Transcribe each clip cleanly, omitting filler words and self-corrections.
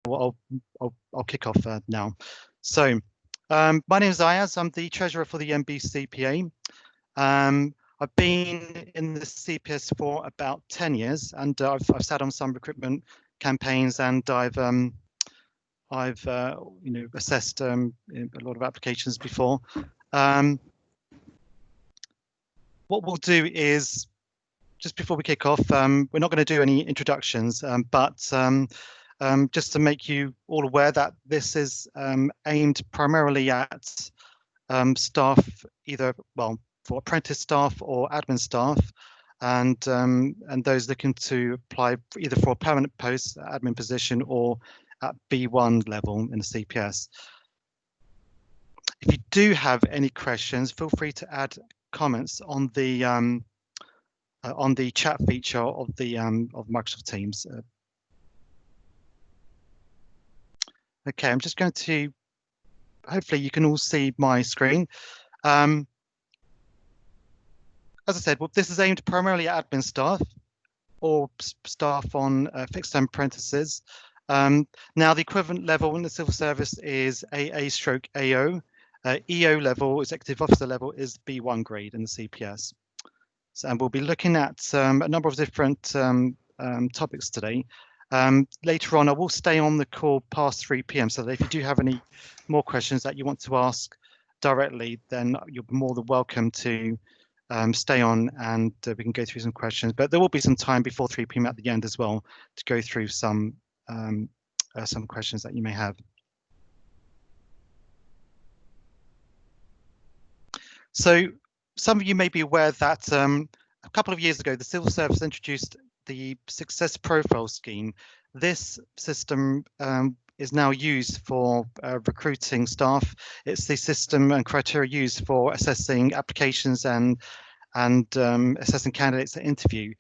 I'll kick off now. So, my name is Ayaz. I'm the treasurer for the NBCPA. I've been in the CPS for about 10 years, and I've sat on some recruitment campaigns, and I've assessed a lot of applications before. What we'll do is, just before we kick off, we're not going to do any introductions, but just to make you all aware that this is aimed primarily at staff, either, well, for apprentice staff or admin staff, and those looking to apply either for a permanent post, admin position, or at B1 level in the CPS. If you do have any questions, feel free to add comments on the chat feature of the of Microsoft Teams. Okay, I'm just going to. Hopefully, you can all see my screen. As I said, well, this is aimed primarily at admin staff or staff on fixed-term apprentices. Now, the equivalent level in the civil service is AA/AO. EO level, executive officer level, is B1 grade in the CPS. So, and we'll be looking at a number of different topics today. Later on, I will stay on the call past 3 p.m. so that if you do have any more questions that you want to ask directly, then you're more than welcome to stay on, and we can go through some questions. But there will be some time before 3 p.m. at the end as well to go through some questions that you may have. So some of you may be aware that a couple of years ago, the civil service introduced the success profile scheme. This system is now used for recruiting staff. It's the system and criteria used for assessing applications and assessing candidates at interview.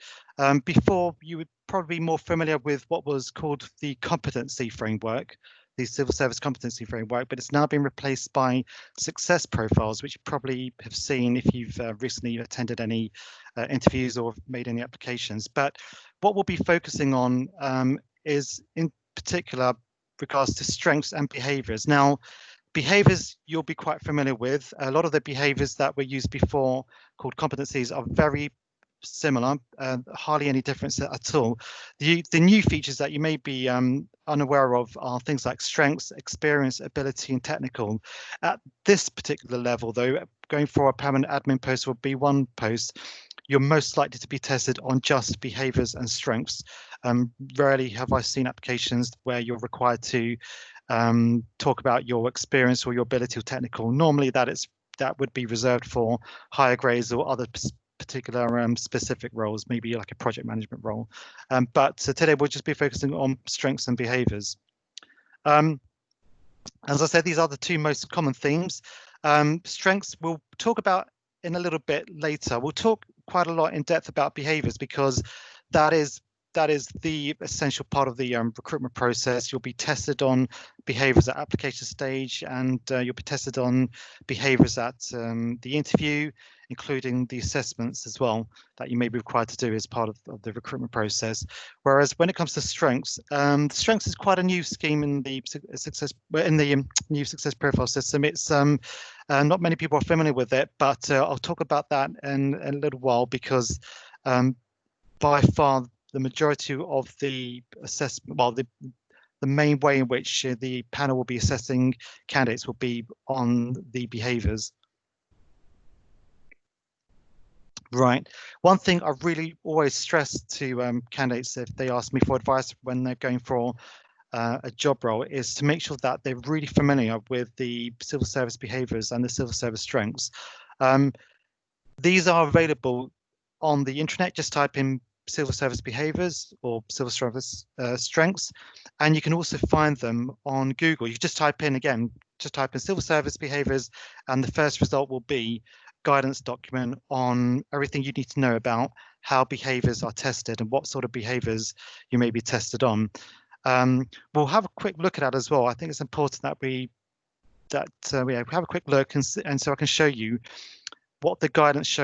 Before, you would probably be more familiar with what was called the competency framework, the civil service competency framework, but it's now been replaced by success profiles, which you probably have seen if you've recently attended any interviews or made any applications. But what we'll be focusing on is in particular regards to strengths and behaviours. Now, behaviours you'll be quite familiar with. A lot of the behaviours that were used before, called competencies, are very similar, hardly any difference at all. The new features that you may be unaware of are things like strengths, experience, ability, and technical. At this particular level, though, going for a permanent admin post or B1 post, you're most likely to be tested on just behaviours and strengths. Rarely have I seen applications where you're required to talk about your experience or your ability or technical. Normally, that would be reserved for higher grades or other particular specific roles, maybe like a project management role. But today we'll just be focusing on strengths and behaviours. As I said, these are the two most common themes. Strengths we'll talk about in a little bit later. We'll talk quite a lot in depth about behaviours because that is the essential part of the recruitment process. You'll be tested on behaviours at application stage, and you'll be tested on behaviours at the interview, including the assessments as well that you may be required to do as part of the recruitment process. Whereas when it comes to strengths, strengths is quite a new scheme in the new success profile system. It's not many people are familiar with it, but I'll talk about that in a little while because by far the majority of the assessment, well, the main way in which the panel will be assessing candidates will be on the behaviours. Right. One thing I really always stress to candidates if they ask me for advice when they're going for a job role is to make sure that they're really familiar with the civil service behaviours and the civil service strengths. These are available on the intranet. Just type in civil service behaviours or civil service strengths, and you can also find them on Google. You just type in civil service behaviours, and the first result will be guidance document on everything you need to know about how behaviours are tested and what sort of behaviours you may be tested on. We'll have a quick look at that as well. I think it's important that we have a quick look and so I can show you what the guidance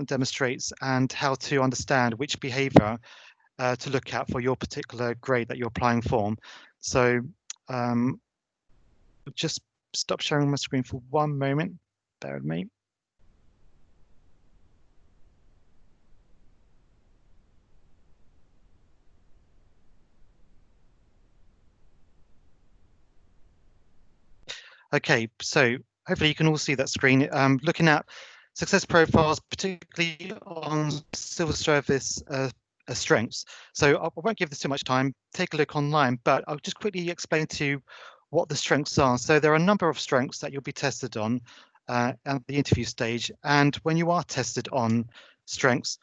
demonstrates and how to understand which behaviour to look at for your particular grade that you're applying for. So just stop sharing my screen for one moment. Bear with me. Okay, so hopefully you can all see that screen. Looking at success profiles, particularly on civil service strengths. So I won't give this too much time. Take a look online, but I'll just quickly explain to you what the strengths are. So there are a number of strengths that you'll be tested on at the interview stage. And when you are tested on strengths,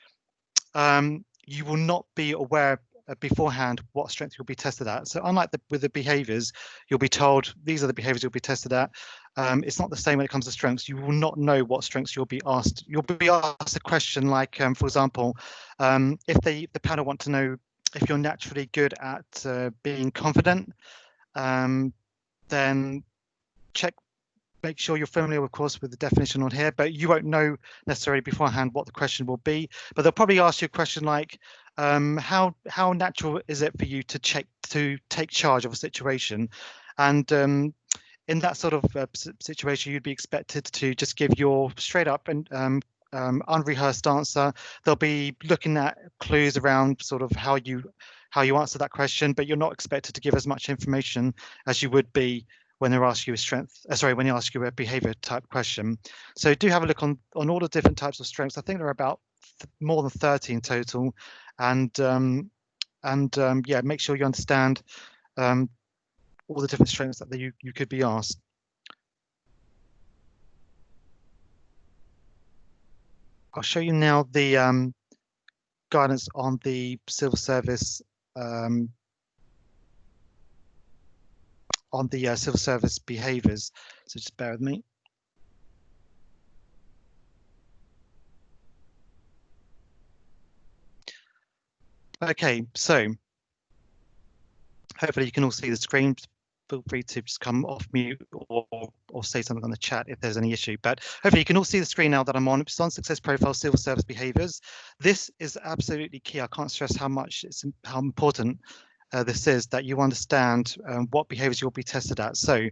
you will not be aware beforehand what strength you'll be tested at. So unlike with the behaviours, you'll be told these are the behaviours you'll be tested at. It's not the same when it comes to strengths. You will not know what strengths you'll be asked. You'll be asked a question like, for example, if the panel want to know if you're naturally good at being confident, then make sure you're familiar, of course, with the definition on here, but you won't know necessarily beforehand what the question will be. But they'll probably ask you a question like, how natural is it for you to take charge of a situation? And in that sort of situation, you'd be expected to just give your straight up and unrehearsed answer. They'll be looking at clues around sort of how you answer that question, but you're not expected to give as much information as you would be when they're asking you when you ask you a behavior type question. So do have a look on all the different types of strengths. I think there are about more than 30 in total, and yeah, make sure you understand all the different strengths that you could be asked. I'll show you now the guidance on the civil service civil service behaviours. So just bear with me. Okay, so hopefully you can all see the screen. Feel free to just come off mute or say something on the chat if there's any issue. But hopefully you can all see the screen now that I'm on. It's on success profile, civil service behaviours. This is absolutely key. I can't stress how important this is, that you understand what behaviours you'll be tested at. So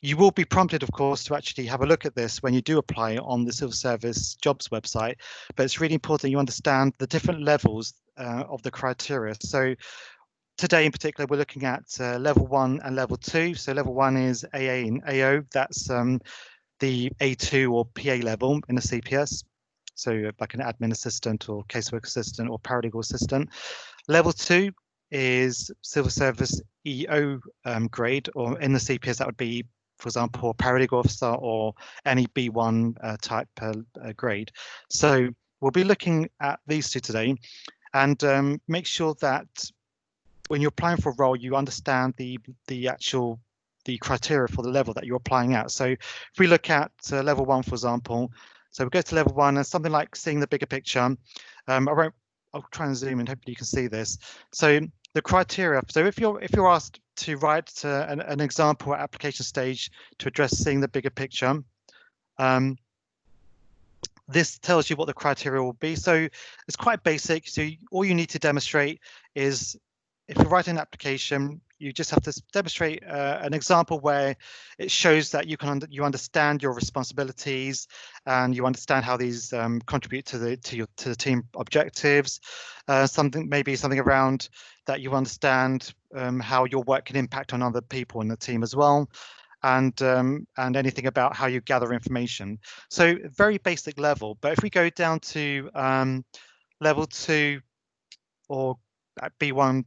you will be prompted, of course, to actually have a look at this when you do apply on the civil service jobs website. But it's really important you understand the different levels of the criteria. So today in particular, we're looking at level 1 and level 2. So level 1 is AA and AO. That's the A2 or PA level in a CPS. So like an admin assistant or casework assistant or paralegal assistant. Level 2 is civil service EO grade, or in the CPS that would be, for example, a paralegal officer or any B1 type grade. So we'll be looking at these two today, and make sure that when you're applying for a role, you understand the criteria for the level that you're applying at. So if we look at level 1, for example, so we go to level 1 and something like seeing the bigger picture. I'll try and zoom in. Hopefully you can see this. So the criteria. So if you're asked to write an example at application stage to address seeing the bigger picture, this tells you what the criteria will be. So it's quite basic. So all you need to demonstrate is, if you're writing an application, you just have to demonstrate an example where it shows that you understand your responsibilities and you understand how these contribute to the team objectives. Maybe something around that you understand how your work can impact on other people in the team as well, and anything about how you gather information. So very basic level. But if we go down to level 2 or B1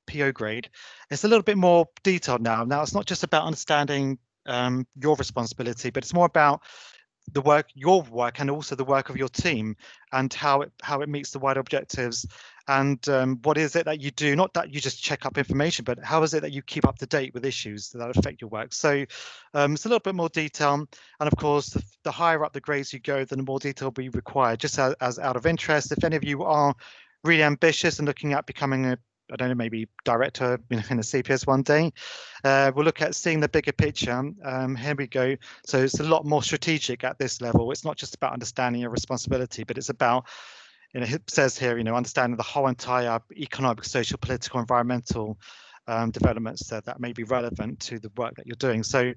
PO grade, it's a little bit more detailed now. Now it's not just about understanding your responsibility, but it's more about your work, and also the work of your team, and how it meets the wider objectives, and what is it that you do, not that you just check up information, but how is it that you keep up to date with issues that affect your work. So it's a little bit more detail, and of course the higher up the grades you go, then the more detail will be required. Just as out of interest, if any of you are really ambitious and looking at becoming I don't know, maybe director in a CPS one day, we'll look at seeing the bigger picture. Here we go. So it's a lot more strategic at this level. It's not just about understanding your responsibility, but it's about it says here, understanding the whole entire economic, social, political, environmental developments that may be relevant to the work that you're doing. So,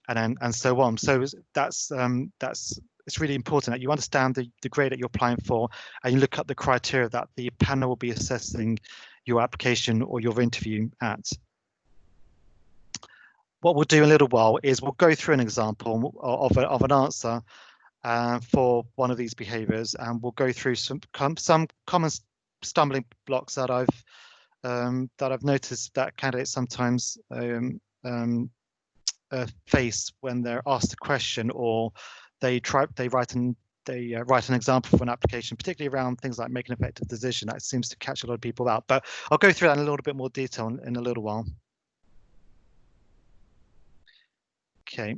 and so on. So that's it's really important that you understand the grade that you're applying for, and you look up the criteria that the panel will be assessing your application or your interview at. What we'll do in a little while is we'll go through an example of an answer for one of these behaviours, and we'll go through some common stumbling blocks that I've noticed that candidates sometimes face when they're asked a question, or they write an example for an application, particularly around things like making an effective decision. That seems to catch a lot of people out. But I'll go through that in a little bit more detail in a little while. Okay.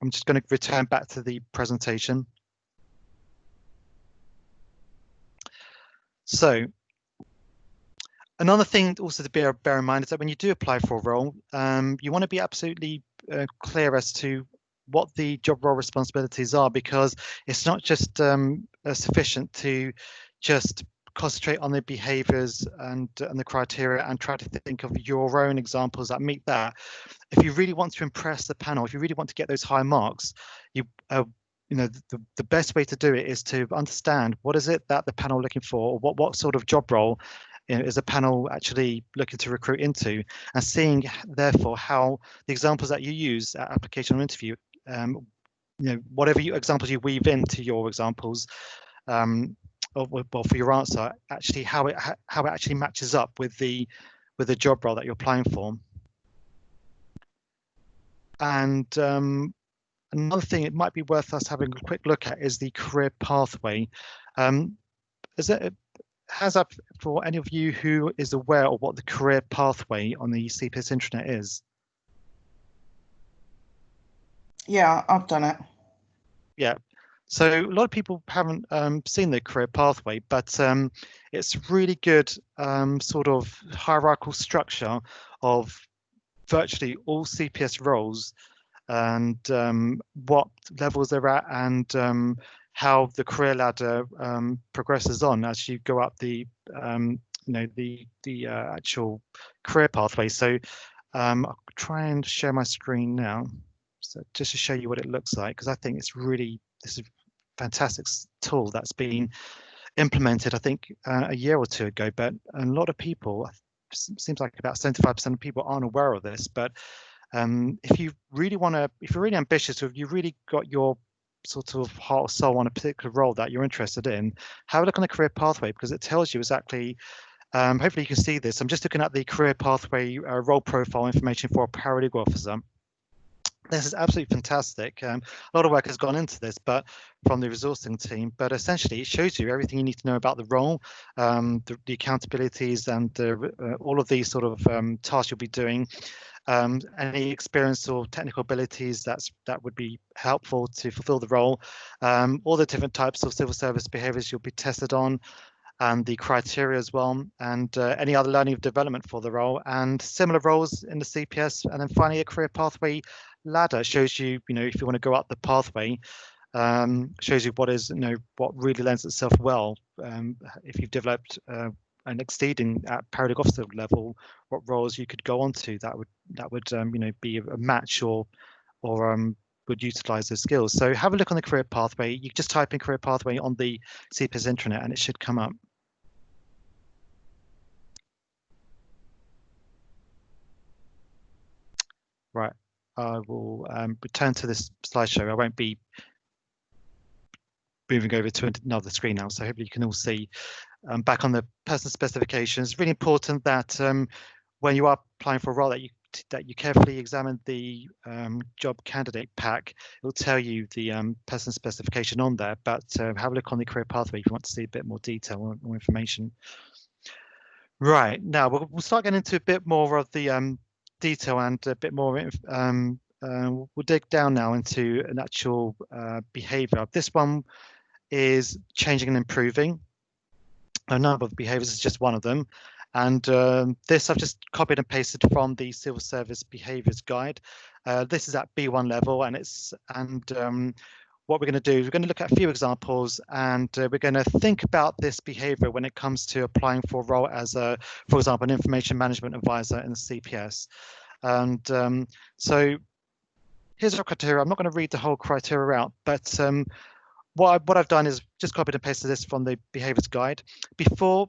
I'm just going to return back to the presentation. So another thing also to bear in mind is that when you do apply for a role, you want to be absolutely clear as to what the job role responsibilities are, because it's not just sufficient to just concentrate on the behaviours and the criteria and try to think of your own examples that meet that. If you really want to impress the panel, if you really want to get those high marks, the best way to do it is to understand what is it that the panel are looking for, or what sort of job role is a panel actually looking to recruit into, and seeing therefore how the examples that you use at application or interview, whatever examples you weave into your examples, or for your answer, actually how it actually matches up with the job role that you're applying for. And another thing it might be worth us having a quick look at is the career pathway. Has that for any of you who is aware of what the career pathway on the CPS intranet is? Yeah, I've done it. Yeah. So a lot of people haven't seen the career pathway, but it's really good sort of hierarchical structure of virtually all CPS roles, and what levels they're at, and how the career ladder progresses on as you go up the actual career pathway. So I'll try and share my screen now, so just to show you what it looks like, because I think this is a fantastic tool that's been implemented, I think, a year or two ago, but a lot of people, seems like about 75% of people aren't aware of this. But if you really if you're really ambitious, or if you really got your sort of heart or soul on a particular role that you're interested in, have a look on the career pathway, because it tells you exactly, hopefully you can see this. I'm just looking at the career pathway role profile information for a paralegal officer. This is absolutely fantastic. A lot of work has gone into this, but from the resourcing team. But essentially, it shows you everything you need to know about the role, the accountabilities, and all of these sort of tasks you'll be doing. Any experience or technical abilities that would be helpful to fulfill the role. All the different types of civil service behaviours you'll be tested on, and the criteria as well, and any other learning of development for the role, and similar roles in the CPS. And then finally, a career pathway ladder shows you, if you want to go up the pathway, shows you what really lends itself well, if you've developed and exceeding at paralegal officer level, what roles you could go on to that would be a match, or would utilize those skills. So have a look on the career pathway. You just type in career pathway on the CPS intranet and it should come up. Right, I will return to this slideshow. I won't be moving over to another screen now, so hopefully you can all see. Back on the person specifications, it's really important that when you are applying for a role that you carefully examine the job candidate pack. It will tell you the person specification on there, but have a look on the career pathway if you want to see a bit more detail or more information. Right, now we'll start getting into a bit more of the detail and a bit more. We'll dig down now into an actual behaviour. This one is changing and improving. A number of behaviours is just one of them. And this I've just copied and pasted from the Civil Service Behaviours Guide. This is at B1 level, and what we're going to do is we're going to look at a few examples, and we're going to think about this behavior when it comes to applying for a role as a, for example, an information management advisor in the CPS. And so here's our criteria. I'm not going to read the whole criteria out, but what I've done is just copied and pasted this from the behaviours guide. Before,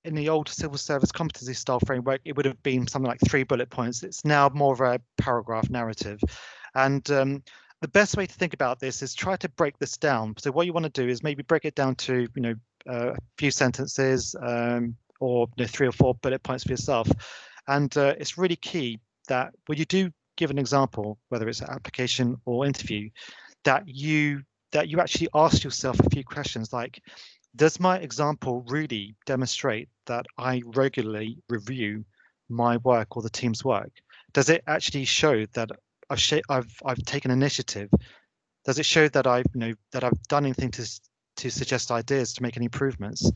in the old civil service competency style framework, it would have been something like 3 bullet points. It's now more of a paragraph narrative. And the best way to think about this is try to break this down. So what you want to do is maybe break it down to, a few sentences, or 3 or 4 bullet points for yourself. And it's really key that when you do give an example, whether it's an application or interview, that you actually ask yourself a few questions like, does my example really demonstrate that I regularly review my work or the team's work? Does it actually show that I've taken initiative? Does it show that I've done anything to suggest ideas to make any improvements?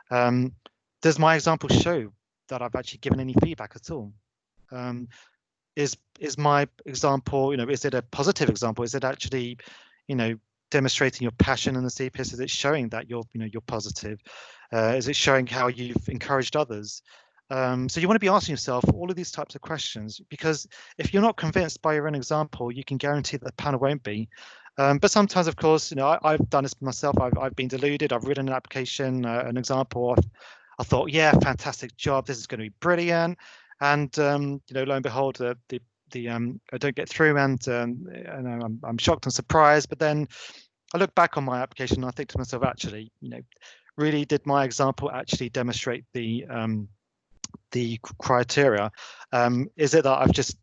Does my example show that I've actually given any feedback at all? Is my example, is it a positive example? Is it actually, demonstrating your passion in the CPS? Is it showing that you're positive? Is it showing how you've encouraged others? So you want to be asking yourself all of these types of questions, because if you're not convinced by your own example, you can guarantee that the panel won't be. But sometimes, of course, I've done this myself. I've been deluded. I've written an application, an example. I thought, yeah, fantastic job. This is going to be brilliant. And lo and behold, I don't get through, and I'm shocked and surprised. But then I look back on my application and I think to myself, actually, really did my example actually demonstrate the criteria? Is it that I've just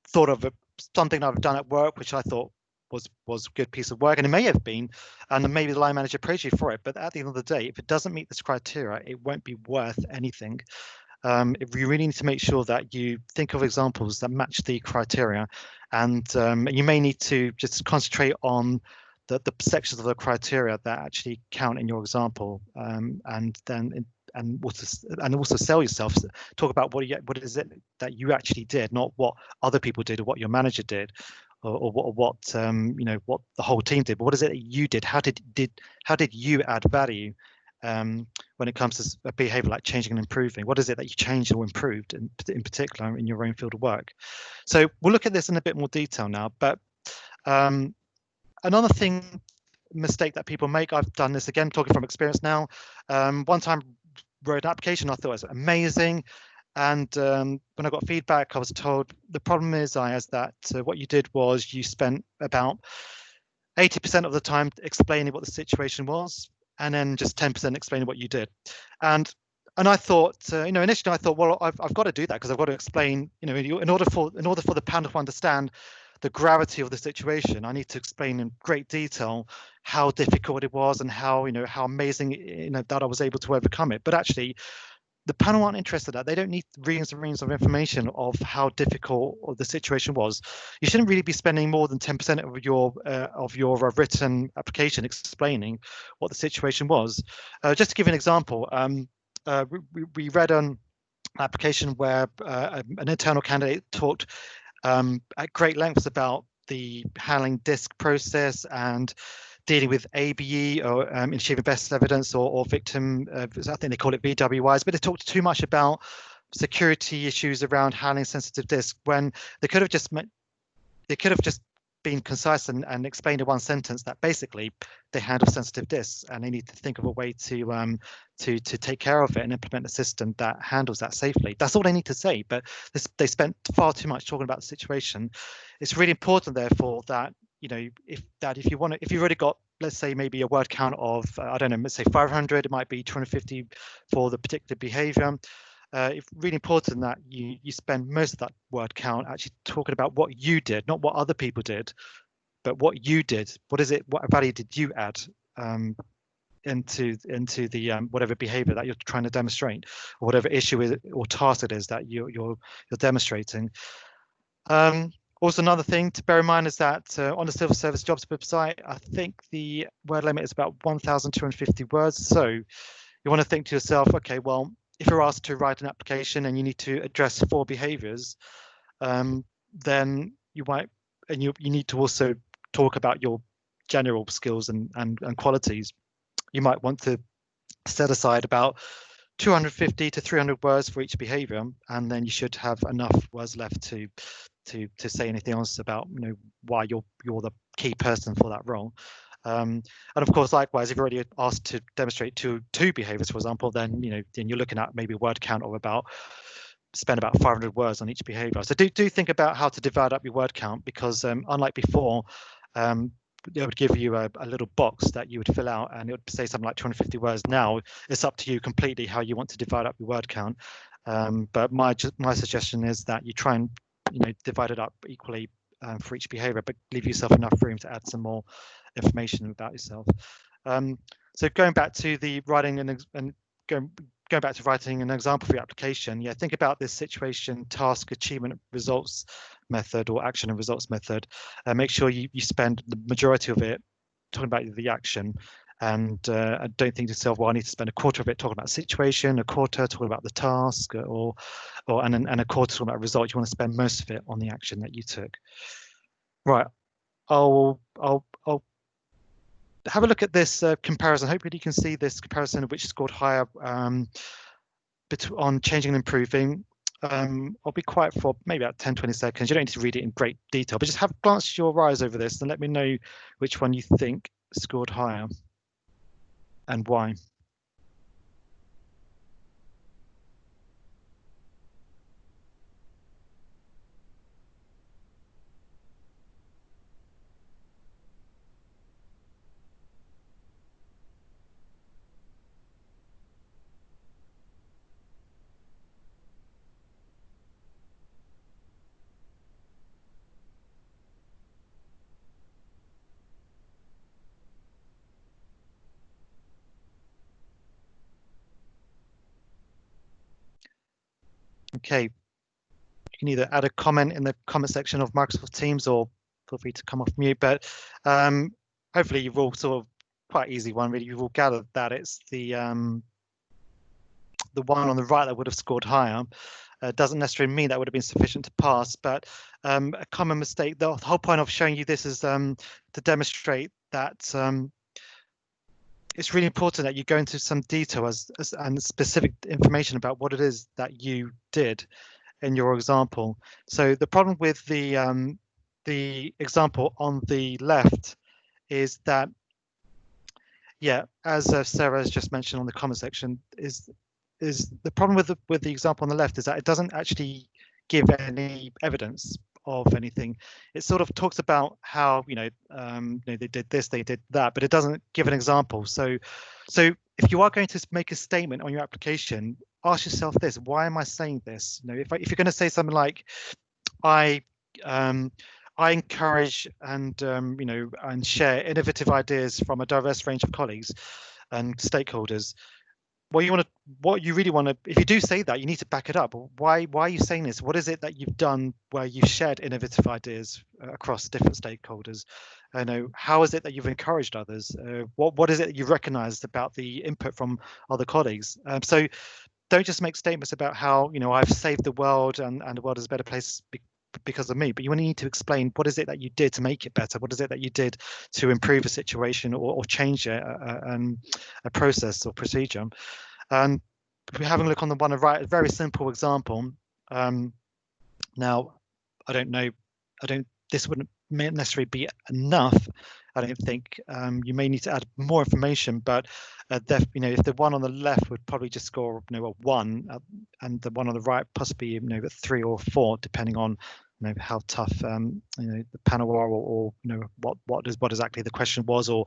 thought of something I've done at work which I thought was a good piece of work, and it may have been, and maybe the line manager praised you for it, but at the end of the day, if it doesn't meet this criteria, it won't be worth anything. You really need to make sure that you think of examples that match the criteria, and you may need to just concentrate on the sections of the criteria that actually count in your example, and also sell yourself. Talk about what is it that you actually did, not what other people did or what your manager did, or what what the whole team did, but what is it that you did? How did you add value when it comes to a behavior like changing and improving? What is it that you changed or improved in particular in your own field of work? So we'll look at this in a bit more detail now. But another mistake that people make, I've done this again, talking from experience now. One time wrote an application, I thought it was amazing. And when I got feedback, I was told the problem is that what you did was you spent about 80% of the time explaining what the situation was, and then just 10% explaining what you did. And I thought, initially I thought, well, I've got to do that because I've got to explain, in order for the panel to understand the gravity of the situation, I need to explain in great detail how difficult it was and how amazing, that I was able to overcome it. But actually, the panel aren't interested in that. They don't need reams and reams of information of how difficult the situation was. You shouldn't really be spending more than 10% of your written application explaining what the situation was. Just to give an example, we read an application where an internal candidate talked at great lengths about the handling disk process and dealing with ABE, or achieving best evidence, or victim, I think they call it VWIs, but they talked too much about security issues around handling sensitive disk when they could have just been concise and explained in one sentence that basically they handle sensitive disks and they need to think of a way to take care of it and implement a system that handles that safely. That's all they need to say, but they spent far too much talking about the situation. It's really important, therefore, that if you've already got, let's say, maybe a word count of I don't know, let's say 500, it might be 250 for the particular behavior. It's really important that you spend most of that word count actually talking about what you did, not what other people did, but what you did. What value did you add into the whatever behavior that you're trying to demonstrate, or whatever issue or task it is that you're demonstrating. Also, another thing to bear in mind is that on the civil service jobs website, I think the word limit is about 1,250 words. So you want to think to yourself, okay, well, if you're asked to write an application and you need to address 4 behaviors, then you might, and you need to also talk about your general skills and qualities, you might want to set aside about 250 to 300 words for each behavior, and then you should have enough words left to say anything else about why you're the key person for that role. And of course, likewise, if you're already asked to demonstrate two behaviors, for example, then then you're looking at maybe a word count of spend about 500 words on each behavior. So do think about how to divide up your word count, because unlike before, it would give you a little box that you would fill out, and it would say something like 250 words. Now it's up to you completely how you want to divide up your word count. But my suggestion is that you try and divide it up equally for each behavior, but leave yourself enough room to add some more information about yourself. So going back to the writing and going back to writing an example for your application, think about this situation, task, achievement, results method, or action and results method. Make sure you spend the majority of it talking about the action, and don't think to yourself, well, I need to spend a quarter of it talking about the situation, a quarter talking about the task, and a quarter talking about results. You want to spend most of it on the action that you took. Right, I'll have a look at this comparison. Hopefully you can see this comparison of which scored higher on changing and improving. I'll be quiet for maybe about 10-20 seconds. You don't need to read it in great detail, but just have glance your eyes over this and let me know which one you think scored higher and why. Okay, you can either add a comment in the comment section of Microsoft Teams or feel free to come off mute, but hopefully you've all sort of quite easy one really. You've all gathered that it's the one on the right that would have scored higher. Doesn't necessarily mean that would have been sufficient to pass, but a common mistake. The whole point of showing you this is to demonstrate that it's really important that you go into some detail and specific information about what it is that you did in your example. So the problem with the example on the left is that, as Sarah has just mentioned on the comment section, is the problem with the example on the left is that it doesn't actually give any evidence of anything. It sort of talks about how they did this, they did that, but it doesn't give an example. So if you are going to make a statement on your application, ask yourself this: why am I saying this? If you're going to say something like, I encourage and and share innovative ideas from a diverse range of colleagues and stakeholders. What you really want to, if you do say that, you need to back it up. Why are you saying this? What is it that you've done where you've shared innovative ideas across different stakeholders? How is it that you've encouraged others? What is it that you've recognized about the input from other colleagues? So don't just make statements about how I've saved the world and the world is a better place because of me, but you need to explain what is it that you did to make it better. What is it that you did to improve a situation or change a process or procedure? And if we're having a look on the one on the right, a very simple example. Now, I don't know, this wouldn't necessarily be enough. I don't think. You may need to add more information, but if the one on the left would probably just score a 1, and the one on the right possibly a 3 or 4, depending on how tough the panel are, or what exactly the question was, or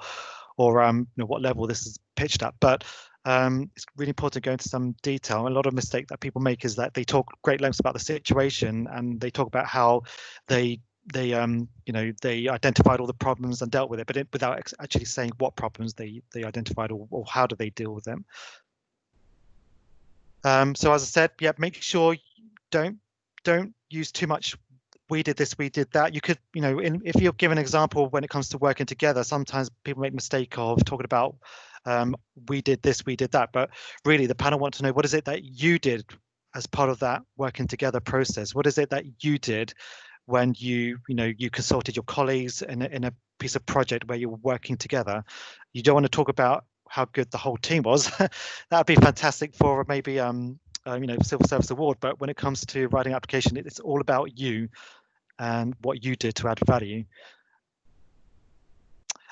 what level this is pitched at. But it's really important to go into some detail. A lot of mistake that people make is that they talk great lengths about the situation, and they talk about how they identified all the problems and dealt with it, but without actually saying what problems they identified or how do they deal with them. So as I said, make sure don't use too much we did this, we did that. You could, if you're given an example when it comes to working together, sometimes people make mistake of talking about we did this, we did that, but really the panel want to know, what is it that you did as part of that working together process? What is it that you did when you consulted your colleagues in a piece of project where you're working together. You don't want to talk about how good the whole team was. That'd be fantastic for maybe civil service award. But when it comes to writing an application, it's all about you and what you did to add value.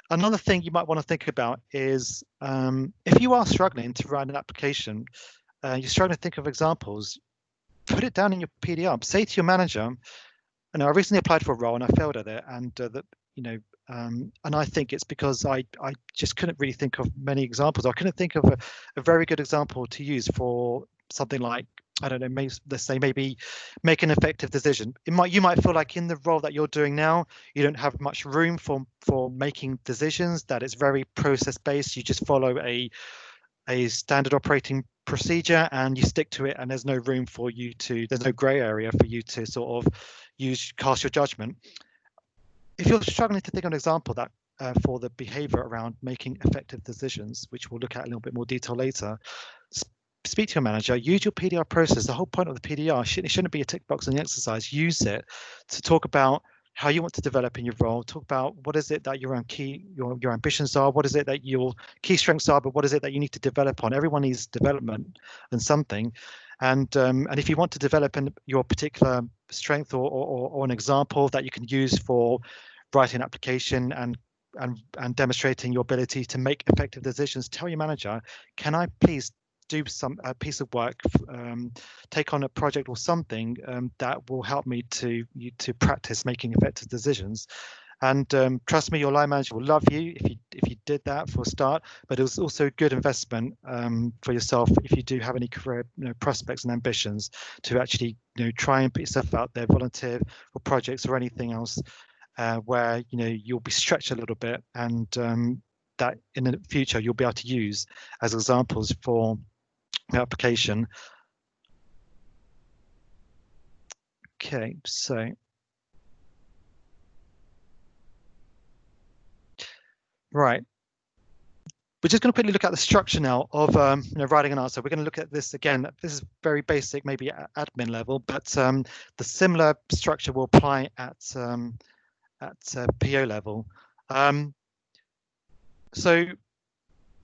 Another thing you might want to think about is if you are struggling to write an application, you're struggling to think of examples, put it down in your PDR. Say to your manager, I recently applied for a role and I failed at it, and and I think it's because I just couldn't really think of many examples. I couldn't think of a very good example to use for something like, I don't know, let's say maybe make an effective decision. You might feel like in the role that you're doing now, you don't have much room for making decisions, that it's very process based. You just follow a standard operating procedure and you stick to it, and there's no room for you to, there's no gray area for you to sort of cast your judgment. If you're struggling to think of an example that for the behavior around making effective decisions, which we'll look at in a little bit more detail later, speak to your manager, use your PDR process. The whole point of the PDR, it shouldn't be a tick box on the exercise. Use it to talk about how you want to develop in your role. Talk about what is it that your ambitions are, what is it that your key strengths are, but what is it that you need to develop on. Everyone needs development and something. And if you want to develop your particular strength or an example that you can use for writing an application and demonstrating your ability to make effective decisions, tell your manager, can I please do a piece of work, take on a project or something that will help me to practice making effective decisions. And trust me, your line manager will love you if you did that for a start. But it was also a good investment for yourself if you do have any career prospects and ambitions to actually try and put yourself out there, volunteer for projects or anything else where you'll be stretched a little bit, and that in the future you'll be able to use as examples for the application. Okay, so right, we're just going to quickly look at the structure now of writing an answer. We're going to look at this again. This is very basic, maybe at admin level, but the similar structure will apply at PO level. So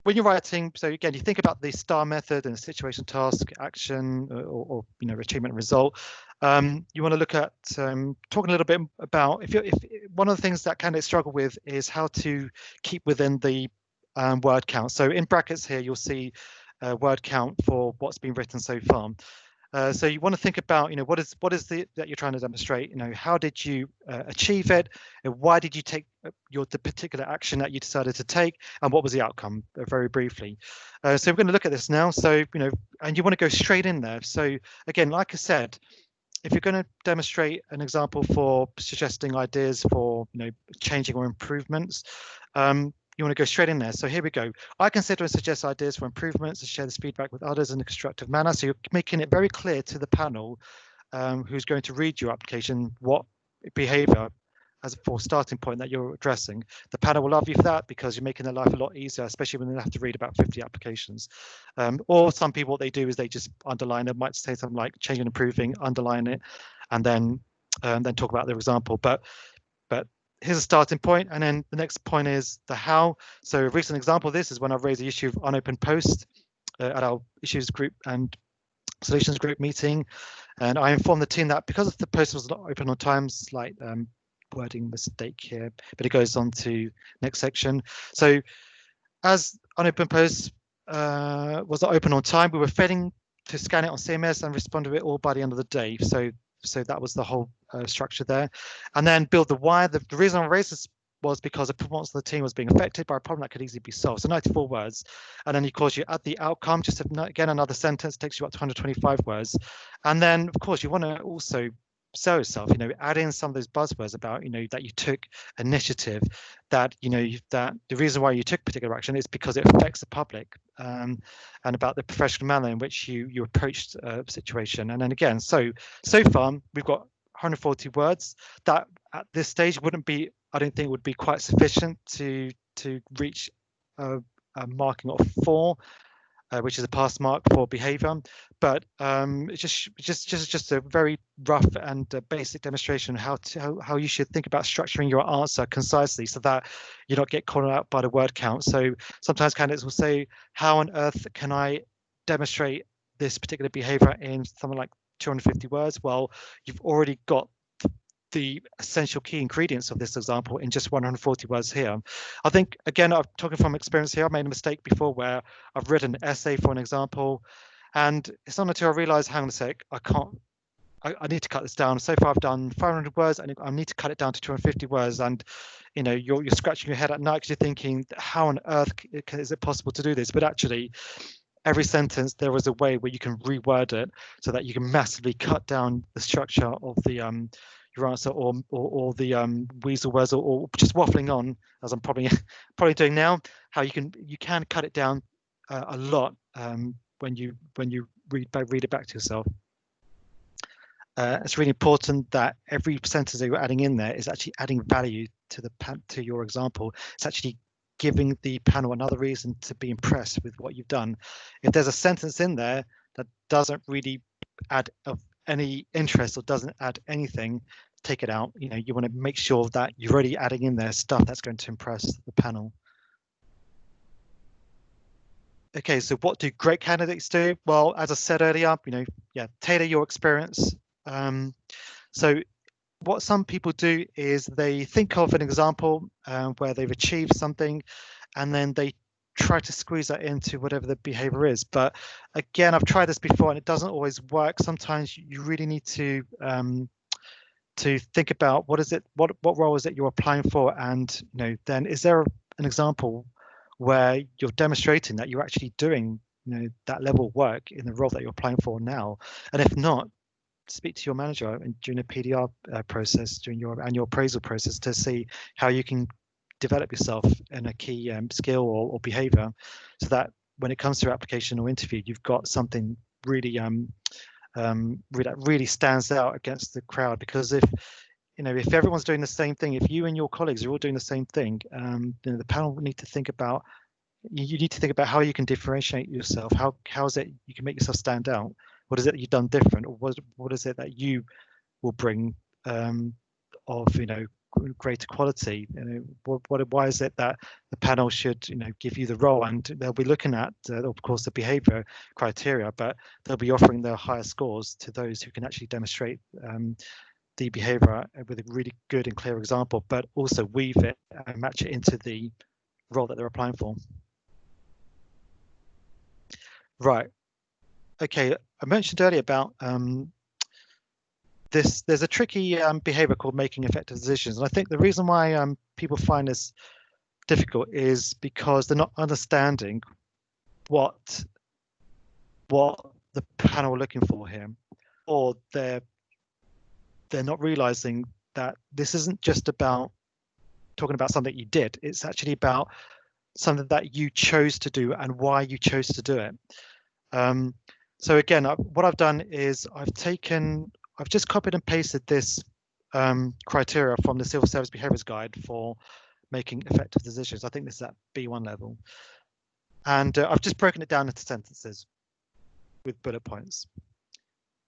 when you're writing, so again, you think about the STAR method and situation, task, action, or achievement, result. You want to look at talking a little bit about if one of the things that candidates struggle with is how to keep within the word count. So in brackets here, you'll see word count for what's been written so far. So you want to think about, what is that you're trying to demonstrate? How did you achieve it? And why did you take the particular action that you decided to take? And what was the outcome? Very briefly. So we're going to look at this now. So and you want to go straight in there. So again, like I said, if you're going to demonstrate an example for suggesting ideas for changing or improvements, you want to go straight in there. So here we go. I consider and suggest ideas for improvements and share this feedback with others in a constructive manner. So you're making it very clear to the panel who's going to read your application what behavior as for starting point that you're addressing. The panel will love you for that because you're making their life a lot easier, especially when they have to read about 50 applications. Or some people, what they do is they just underline it, might say something like changing and improving, underline it, and then talk about their example. But here's a starting point, and then the next point is the how. So a recent example of this is when I've raised the issue of unopened post at our issues group and solutions group meeting, and I informed the team that because the post was not open on time, slight wording mistake here, but it goes on to next section. So as unopened post was not open on time, we were failing to scan it on CMS and respond to it all by the end of the day. So that was the whole structure there. And then build the why. The reason I raised this was because the performance of the team was being affected by a problem that could easily be solved. So 94 words. And then of course you add the outcome, just again another sentence, takes you up to 125 words. And then of course you want to also sell yourself, add in some of those buzzwords about, that you took initiative, that, that the reason why you took particular action is because it affects the public, and about the professional manner in which you approached a situation. And then again, so far we've got 140 words that at this stage I don't think would be quite sufficient to reach a marking of 4. which is a pass mark for behavior. But it's just a very rough and basic demonstration how you should think about structuring your answer concisely so that you don't get caught out by the word count. So sometimes candidates will say, how on earth can I demonstrate this particular behavior in something like 250 words? Well, you've already got the essential key ingredients of this example in just 140 words here. I think, again, I'm talking from experience here. I made a mistake before where I've written an essay for an example, and it's not until I realize, hang on a sec, I need to cut this down. So far I've done 500 words and I need to cut it down to 250 words. And you're scratching your head at night because you're thinking, how on earth is it possible to do this? But actually, every sentence there is a way where you can reword it so that you can massively cut down the structure of the your answer or the weasel words or just waffling on, as I'm probably doing now. How you can cut it down a lot when you read it back to yourself. It's really important that every sentence that you're adding in there is actually adding value to your example. It's actually giving the panel another reason to be impressed with what you've done. If there's a sentence in there that doesn't really add of any interest or doesn't add anything, take it out. You want to make sure that you're already adding in there stuff that's going to impress the panel. Okay, so what do great candidates do? Well, as I said earlier, tailor your experience. So what some people do is they think of an example where they've achieved something, and then they try to squeeze that into whatever the behavior is. But again, I've tried this before and it doesn't always work. Sometimes you really need to think about what role is it you're applying for, and then is there an example where you're demonstrating that you're actually doing that level of work in the role that you're applying for now. And if not, speak to your manager during the PDR process, during your annual appraisal process, to see how you can develop yourself in a key skill or behavior, so that when it comes to application or interview, you've got something really really stands out against the crowd. Because if everyone's doing the same thing, if you and your colleagues are all doing the same thing, the panel will need to think about. You need to think about how you can differentiate yourself. How is it you can make yourself stand out? What is it that you've done different, or what is it that you will bring of greater quality? Why is it that the panel should give you the role? And they'll be looking at of course the behavior criteria, but they'll be offering their higher scores to those who can actually demonstrate the behavior with a really good and clear example, but also weave it and match it into the role that they're applying for. Right. Okay, I mentioned earlier about this. There's a tricky behavior called making effective decisions, and I think the reason why people find this difficult is because they're not understanding what the panel are looking for here, or they're not realizing that this isn't just about talking about something you did. It's actually about something that you chose to do and why you chose to do it. So again, what I've done is I've just copied and pasted this criteria from the Civil Service Behaviours Guide for making effective decisions. I think this is at B1 level. And I've just broken it down into sentences with bullet points.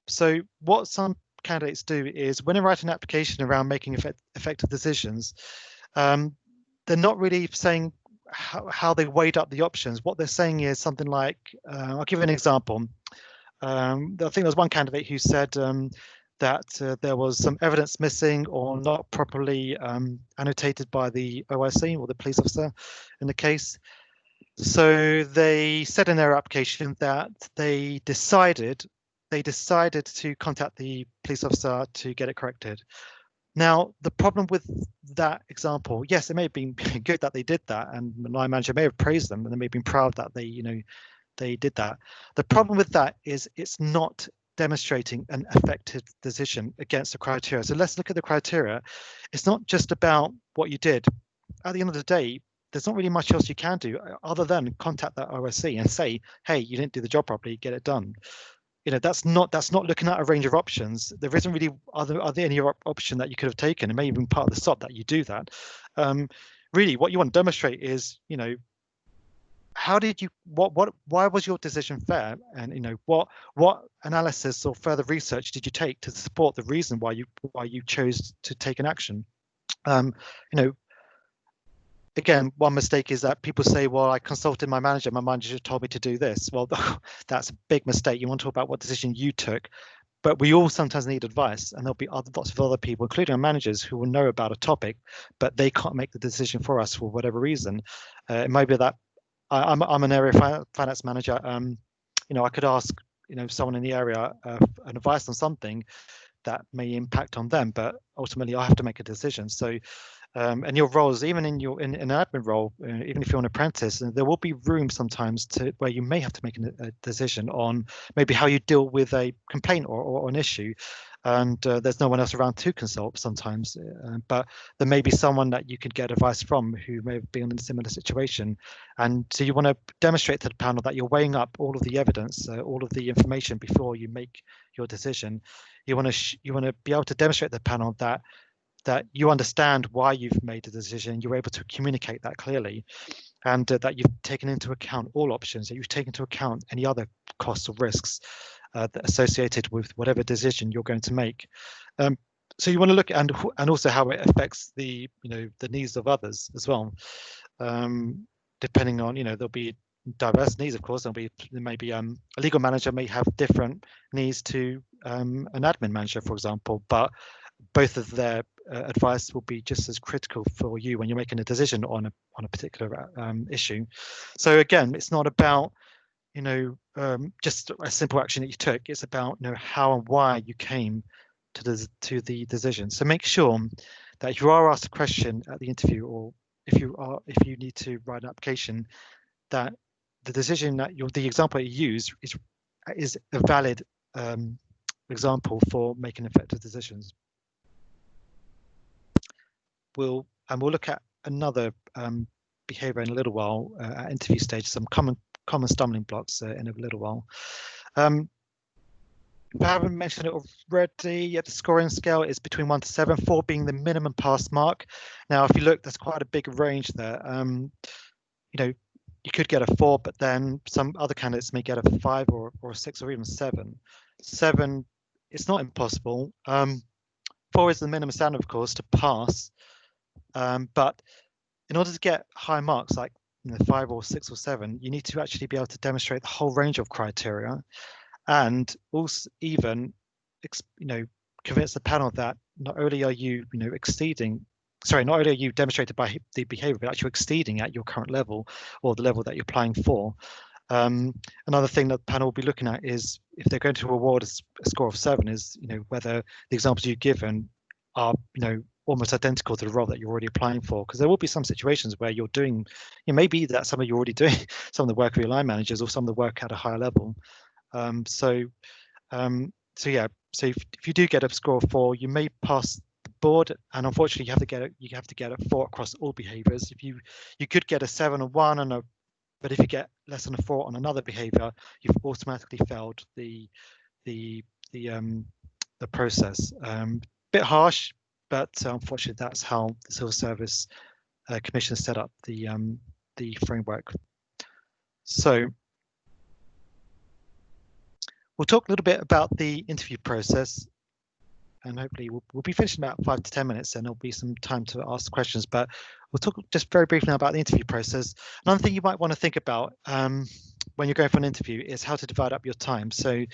So what some candidates do is when they write an application around making effective decisions, they're not really saying how they weighed up the options. What they're saying is something like, I'll give you an example. I think there was one candidate who said that there was some evidence missing or not properly annotated by the OIC or the police officer in the case. So they said in their application that they decided to contact the police officer to get it corrected. Now, the problem with that example, yes, it may have been good that they did that, and my manager may have praised them, and they may have been proud that they did that. The problem with that is it's not demonstrating an effective decision against the criteria. So let's look at the criteria. It's not just about what you did. At the end of the day, there's not really much else you can do other than contact that OSC and say, hey, you didn't do the job properly, get it done. That's not looking at a range of options. There isn't really are there any option that you could have taken. It may even be part of the SOP that you do that. Really, what you want to demonstrate is, how did you why was your decision fair, and what analysis or further research did you take to support the reason why you chose to take an action? You know, again, one mistake is that people say, well, I consulted my manager told me to do this. Well, that's a big mistake. You want to talk about what decision you took, but we all sometimes need advice, and there'll be lots of other people, including our managers, who will know about a topic, but they can't make the decision for us for whatever reason. It might be that I'm an area finance manager. I could ask someone in the area an advice on something that may impact on them, but ultimately I have to make a decision. So and your roles, even in an admin role, even if you're an apprentice, there will be room sometimes where you may have to make a decision on maybe how you deal with a complaint or an issue, and there's no one else around to consult sometimes, but there may be someone that you could get advice from who may be in a similar situation, and so you want to demonstrate to the panel that you're weighing up all of the evidence, all of the information before you make your decision. You want to be able to demonstrate to the panel that you understand why you've made the decision, you're able to communicate that clearly, and that you've taken into account all options, that you've taken into account any other costs or risks associated with whatever decision you're going to make. So you want to look at and also how it affects the needs of others as well. Depending on there'll be diverse needs, of course. There may be a legal manager may have different needs to an admin manager, for example, but both of their advice will be just as critical for you when you're making a decision on a particular issue. So again, it's not about just a simple action that you took. It's about how and why you came to the decision. So make sure that if you are asked a question at the interview, or if you need to write an application, that the decision that the example that you use is a valid example for making effective decisions. We'll look at another behavior in a little while at interview stage, some common stumbling blocks in a little while. If I haven't mentioned it already, the scoring scale is between 1 to 7, 4 being the minimum pass mark. Now, if you look, there's quite a big range there. You could get a 4, but then some other candidates may get a 5 or a 6 or even 7. 7, it's not impossible. 4 is the minimum standard, of course, to pass. But in order to get high marks like 5 or 6 or 7, you need to actually be able to demonstrate the whole range of criteria, and also even convince the panel that not only are you not only are you demonstrated by the behavior, but actually exceeding at your current level or the level that you're applying for. Another thing that the panel will be looking at is if they're going to award a score of 7 is whether the examples you've given are almost identical to the role that you're already applying for, because there will be some situations where you're doing maybe that's something you're already doing some of the work with your line managers or some of the work at a higher level. So if you do get a score of 4, you may pass the board, and unfortunately you have to get a 4 across all behaviors. If you could get a 7 or 1 but if you get less than a 4 on another behavior, you've automatically failed the process. Bit harsh, but unfortunately that's how the Civil Service Commission set up the framework. So we'll talk a little bit about the interview process, and hopefully we'll be finished in about 5 to 10 minutes, and there'll be some time to ask questions, but we'll talk just very briefly now about the interview process. Another thing you might want to think about when you're going for an interview is how to divide up your time. So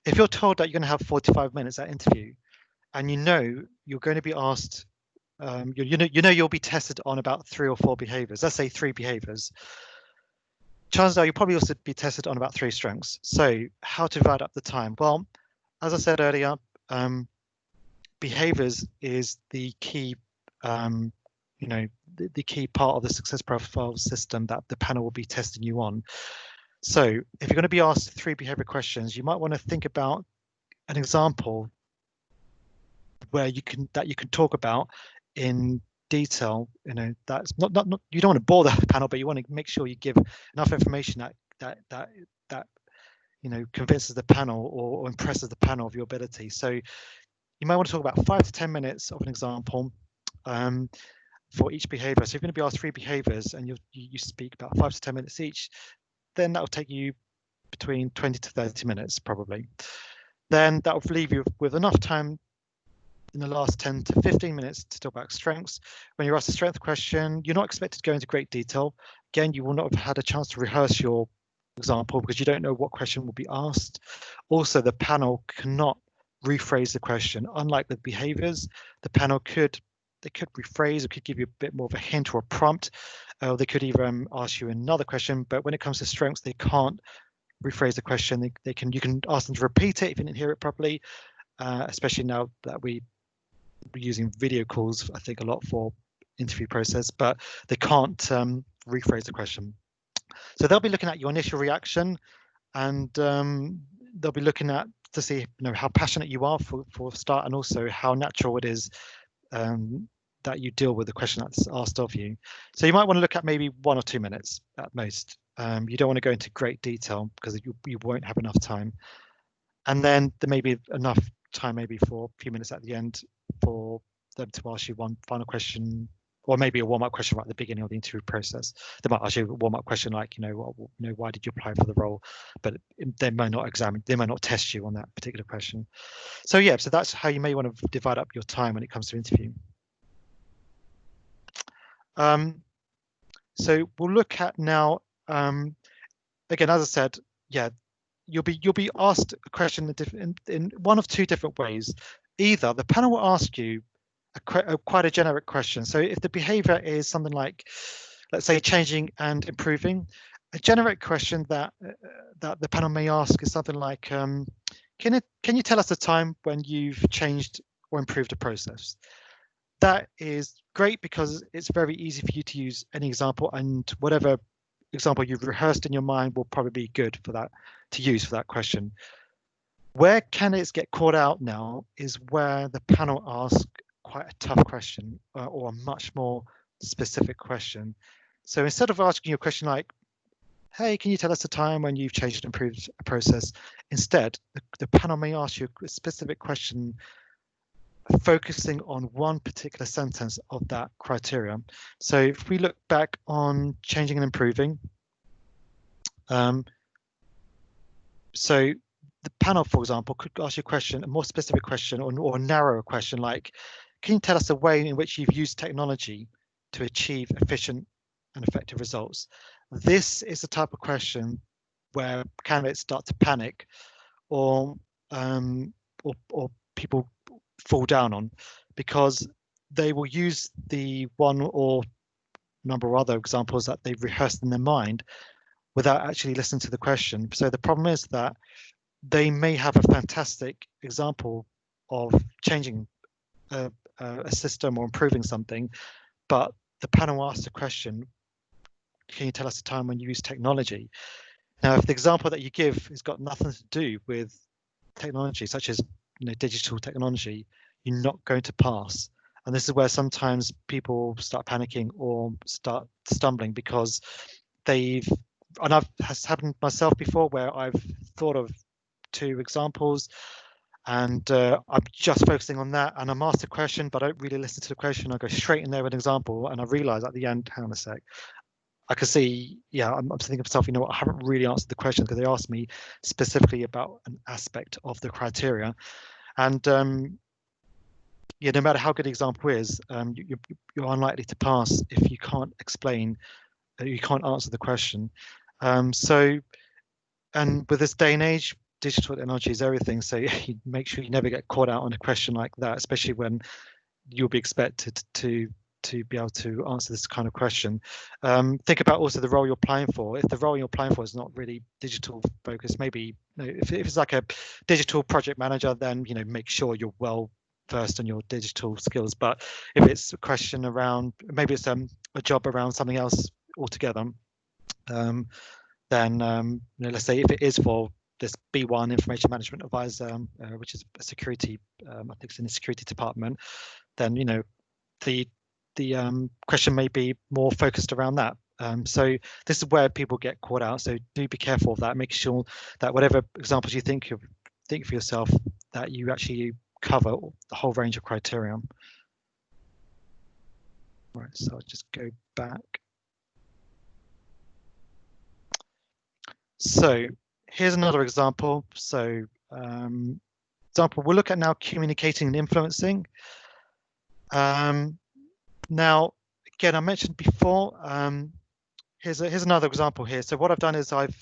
if you're told that you're going to have 45 minutes at interview, and you're going to be asked, you'll be tested on about 3 or 4 behaviors, let's say 3 behaviors, chances are you'll probably also be tested on about 3 strengths. So how to divide up the time? Well, as I said earlier, behaviors is the key, the key part of the success profile system that the panel will be testing you on. So if you're going to be asked 3 behavior questions, you might want to think about an example where you can talk about in detail. That's not you don't want to bore the panel, but you want to make sure you give enough information that convinces the panel or impresses the panel of your ability. So you might want to talk about 5 to 10 minutes of an example, for each behavior. So if you're going to be asked 3 behaviors and you speak about 5 to 10 minutes each, then that will take you between 20 to 30 minutes probably. Then that will leave you with enough time in the last 10 to 15 minutes to talk about strengths. When you're asked a strength question, you're not expected to go into great detail. Again, you will not have had a chance to rehearse your example because you don't know what question will be asked. Also, the panel cannot rephrase the question. Unlike the behaviors, the panel could rephrase or could give you a bit more of a hint or a prompt. They could even ask you another question, but when it comes to strengths, they can't rephrase the question. You can ask them to repeat it if you didn't hear it properly, especially now that we're using video calls, I think, a lot for interview process, but they can't rephrase the question. So they'll be looking at your initial reaction, and they'll be looking at to see how passionate you are for start, and also how natural it is that you deal with the question that's asked of you. So you might want to look at maybe 1 or 2 minutes at most. You don't want to go into great detail because you won't have enough time. And then there may be enough time maybe for a few minutes at the end for them to ask you one final question, or maybe a warm-up question right at the beginning of the interview process. They might ask you a warm-up question like, why did you apply for the role? But they might not test you on that particular question. So yeah, so that's how you may want to divide up your time when it comes to interviewing. So we'll look at now, again, as I said, yeah, you'll be asked a question in one of 2 different ways. Either the panel will ask you quite a generic question. So if the behavior is something like, let's say, changing and improving, a generic question that the panel may ask is something like, can you tell us a time when you've changed or improved a process? That is great because it's very easy for you to use any example, and whatever example you've rehearsed in your mind will probably be good for that to use for that question. Where candidates get caught out now is where the panel asks quite a tough question or a much more specific question. So instead of asking you a question like, hey, can you tell us a time when you've changed and improved a process? Instead, the panel may ask you a specific question focusing on one particular sentence of that criteria. So if we look back on changing and improving, so the panel, for example, could ask you a question, a more specific question, or a narrower question like, can you tell us a way in which you've used technology to achieve efficient and effective results? This is the type of question where candidates start to panic, or people fall down on, because they will use the one or number of other examples that they've rehearsed in their mind without actually listening to the question. So the problem is that they may have a fantastic example of changing a system or improving something, but the panel asks the question, can you tell us a time when you use technology? Now, if the example that you give has got nothing to do with technology, such as digital technology, you're not going to pass. And this is where sometimes people start panicking or start stumbling because has happened myself before where I've thought of 2 examples and I'm just focusing on that, and I'm asked a question, but I don't really listen to the question. I go straight in there with an example, and I realize at the end, hang on a sec, I can see, yeah, I'm thinking to myself, I haven't really answered the question because they asked me specifically about an aspect of the criteria. And yeah, no matter how good the example is, you're unlikely to pass if you can't explain, you can't answer the question. So, and with this day and age, digital technology is everything. So you make sure you never get caught out on a question like that, especially when you'll be expected to be able to answer this kind of question. Think about also the role you're applying for. If the role you're applying for is not really digital focused, maybe if it's like a digital project manager, then make sure you're well versed on your digital skills. But if it's a question around, maybe it's a job around something else altogether, then let's say if it is for this B1 information management advisor, which is a security, I think it's in the security department, then the question may be more focused around that. So this is where people get caught out. So do be careful of that. Make sure that whatever examples you think for yourself, that you actually cover the whole range of criteria. Right, so I'll just go back. So here's another example. So example, we'll look at now communicating and influencing. Now, again, I mentioned before, here's another example here. So what I've done is I've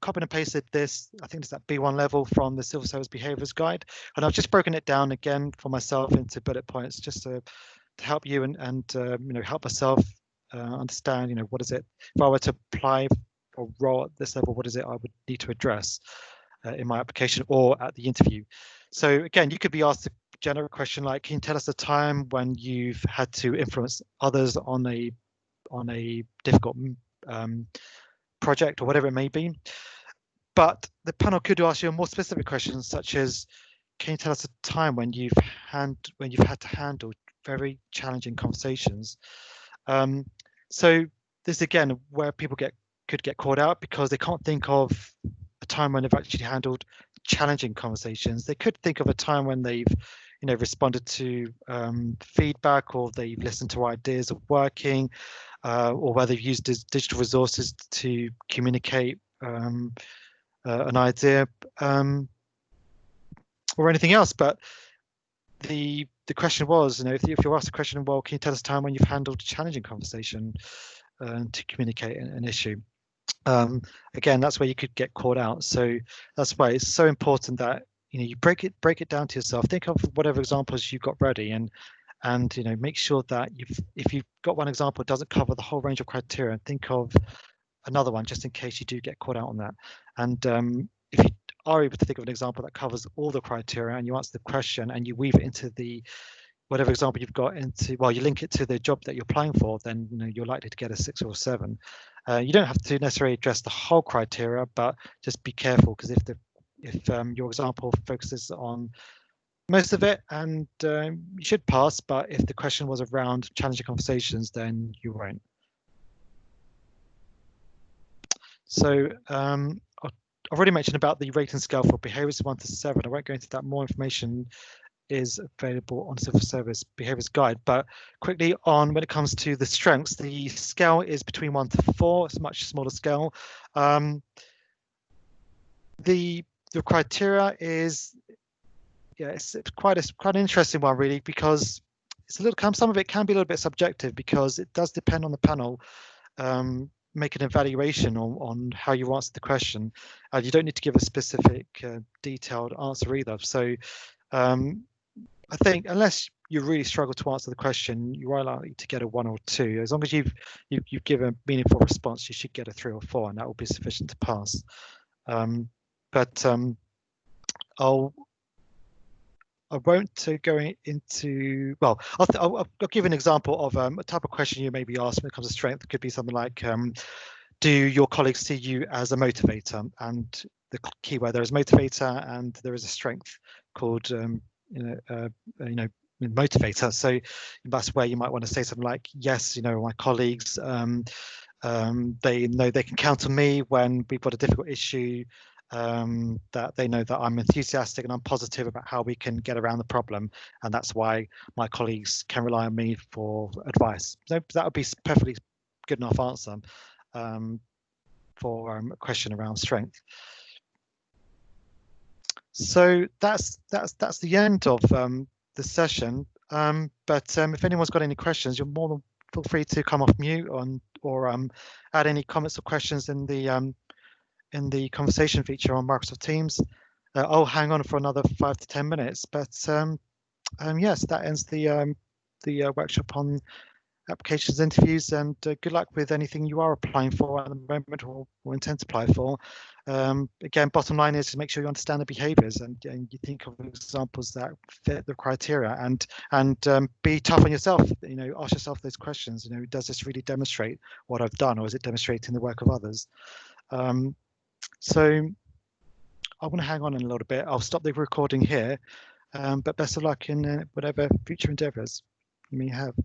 copied and pasted this, I think it's that B1 level from the Civil Service Behaviours Guide, and I've just broken it down again for myself into bullet points just to help you and you know, help myself understand, you know, what is it, if I were to apply or role at this level, what is it I would need to address in my application or at the interview. So again, you could be asked a general question like, can you tell us a time when you've had to influence others on a difficult project or whatever it may be. But the panel could ask you a more specific question, such as, can you tell us a time when you've had to handle very challenging conversations? So this again, where people could get caught out because they can't think of a time when they've actually handled challenging conversations. They could think of a time when they've, you know, responded to feedback, or they've listened to ideas of working, or where they've used digital resources to communicate an idea, or anything else. But the question was, you know, if you're asked a question, well, can you tell us a time when you've handled a challenging conversation to communicate an issue? Again, that's where you could get caught out. So that's why it's so important that, you know, you break it down to yourself. Think of whatever examples you've got ready, and you know, make sure that if you've got one example, it doesn't cover the whole range of criteria, think of another one just in case you do get caught out on that. And if you are able to think of an example that covers all the criteria, and you answer the question and you weave it into the whatever example you've got into, well, you link it to the job that you're applying for, then, you know, you're likely to get a 6 or a 7. You don't have to necessarily address the whole criteria, but just be careful, because if your example focuses on most of it, and you should pass, but if the question was around challenging conversations, then you won't. So I've already mentioned about the rating scale for behaviours 1 to 7. I won't go into that. More information is available on Civil Service Behaviours Guide. But quickly on, when it comes to the strengths, the scale is between 1 to 4. It's a much smaller scale. The criteria is, yeah, it's quite an interesting one, really, because it's a little, some of it can be a little bit subjective, because it does depend on the panel make an evaluation on how you answer the question. You don't need to give a specific detailed answer either. So I think unless you really struggle to answer the question, you are likely to get a 1 or 2. As long as you've given a meaningful response, you should get a 3 or 4, and that will be sufficient to pass. I won't go into, well, I'll give an example of a type of question you may be asked when it comes to strength. It could be something like, do your colleagues see you as a motivator? And the keyword there is motivator, and there is a strength called motivator. So that's where you might want to say something like, yes, you know, my colleagues, they know they can count on me when we've got a difficult issue, that they know that I'm enthusiastic and I'm positive about how we can get around the problem, and that's why my colleagues can rely on me for advice. So that would be perfectly good enough answer for a question around strength. So that's the end of the session. But if anyone's got any questions, you're more than feel free to come off mute or add any comments or questions in the conversation feature on Microsoft Teams. I'll hang on for another 5 to 10 minutes. But yes, that ends the workshop on applications interviews, and good luck with anything you are applying for at the moment or intend to apply for. Again, bottom line is to make sure you understand the behaviours and you think of examples that fit the criteria, and be tough on yourself. You know, ask yourself those questions. You know, does this really demonstrate what I've done, or is it demonstrating the work of others? So I want to hang on in a little bit. I'll stop the recording here, but best of luck in whatever future endeavours you may have.